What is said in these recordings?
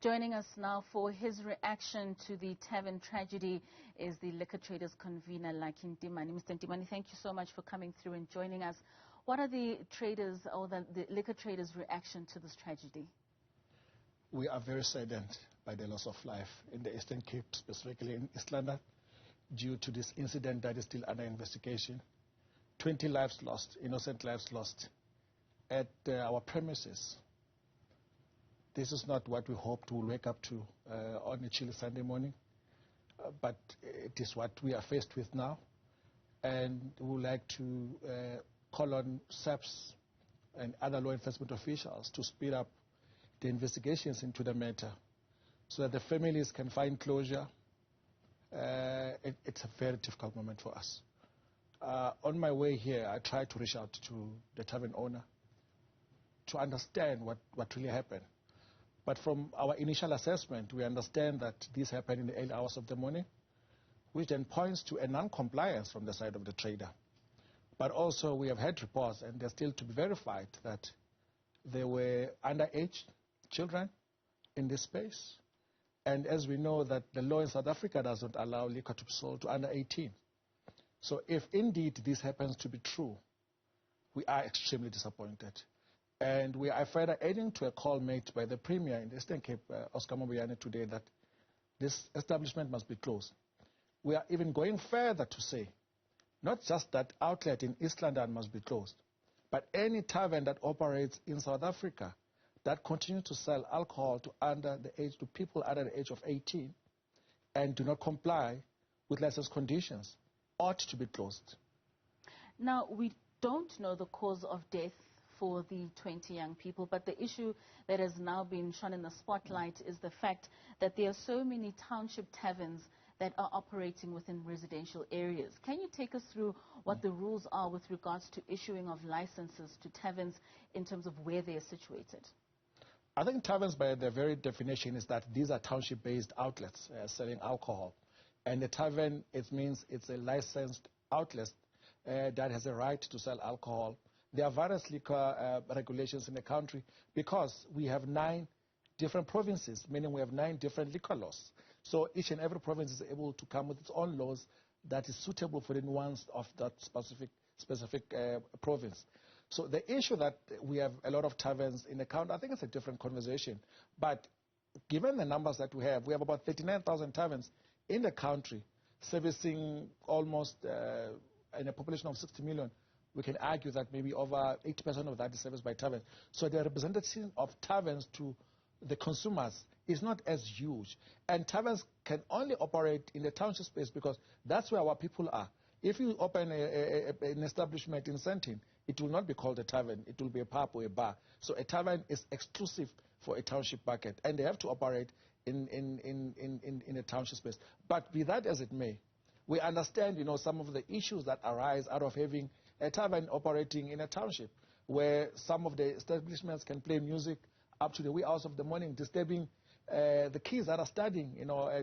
Joining us now for his reaction to the tavern tragedy is the liquor traders convener, Lucky Ntimane. Mr. Ntimane, thank you so much for coming through and joining us. What are the traders or the liquor traders' reaction to this tragedy? We are very saddened by the loss of life in the Eastern Cape, specifically in East London, due to this incident that is still under investigation. 20 lives lost, innocent lives lost at our premises. This is not what we hoped we'll wake up to on a chilly Sunday morning, but it is what we are faced with now. And we would like to call on SAPS and other law enforcement officials to speed up the investigations into the matter so that the families can find closure. It's a very difficult moment for us. On my way here, I tried to reach out to the tavern owner to understand what really happened. But from our initial assessment, we understand that this happened in the early hours of the morning, which then points to a non-compliance from the side of the trader. But also we have had reports, and they're still to be verified, that there were underage children in this space. And as we know that the law in South Africa doesn't allow liquor to be sold to under 18. So if indeed this happens to be true, we are extremely disappointed. And we are further adding to a call made by the Premier in the Eastern Cape, Oscar Moboyane, today that this establishment must be closed. We are even going further to say, not just that outlet in East London must be closed, but any tavern that operates in South Africa that continues to sell alcohol to people under the age of 18 and do not comply with license conditions ought to be closed. Now, we don't know the cause of death for the 20 young people, but the issue that has now been shone in the spotlight is the fact that there are so many township taverns that are operating within residential areas. Can you take us through what the rules are with regards to issuing of licenses to taverns in terms of where they are situated? I think taverns, by their very definition, is that these are township-based outlets selling alcohol. And a tavern, it means it's a licensed outlet that has a right to sell alcohol. There are various liquor regulations in the country because we have 9 different provinces, meaning we have 9 different liquor laws. So each and every province is able to come with its own laws that is suitable for the nuance of that specific province. So the issue that we have a lot of taverns in the country, I think it's a different conversation. But given the numbers that we have about 39,000 taverns in the country, servicing almost in a population of 60 million. We can argue that maybe over 80% of that is serviced by taverns. So the representation of taverns to the consumers is not as huge. And taverns can only operate in the township space because that's where our people are. If you open an establishment in Sentin, it will not be called a tavern. It will be a pub or a bar. So a tavern is exclusive for a township market, and they have to operate in a township space. But be that as it may, we understand, some of the issues that arise out of having a tavern operating in a township, where some of the establishments can play music up to the wee hours of the morning, disturbing the kids that are studying,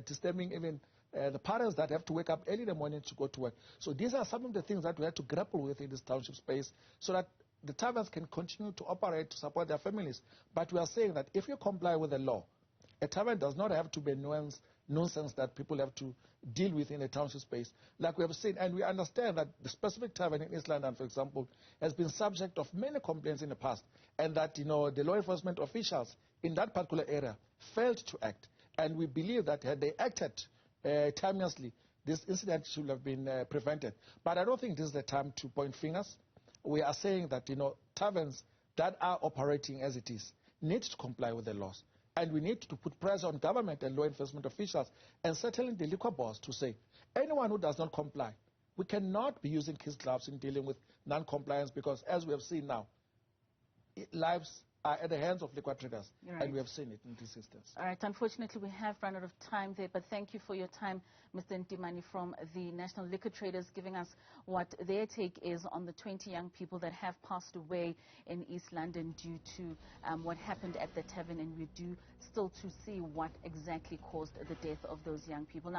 disturbing even the parents that have to wake up early in the morning to go to work. So these are some of the things that we have to grapple with in this township space so that the taverns can continue to operate to support their families. But we are saying that if you comply with the law, a tavern does not have to be nonsense that people have to deal with in a township space, like we have seen. And we understand that the specific tavern in East London, for example, has been subject of many complaints in the past, and that the law enforcement officials in that particular area failed to act. And we believe that had they acted timelessly, this incident should have been prevented. But I don't think this is the time to point fingers. We are saying that taverns that are operating as it is need to comply with the laws. And we need to put pressure on government and law enforcement officials, and certainly the liquor boards, to say, anyone who does not comply, we cannot be using kids' gloves in dealing with non-compliance, because as we have seen now, lives are at the hands of liquor traders, right. And we have seen it in this instance. All right, unfortunately we have run out of time there, but thank you for your time, Mr. Ntimane, from the National Liquor Traders, giving us what their take is on the 20 young people that have passed away in East London due to what happened at the tavern, and we do still to see what exactly caused the death of those young people. Now,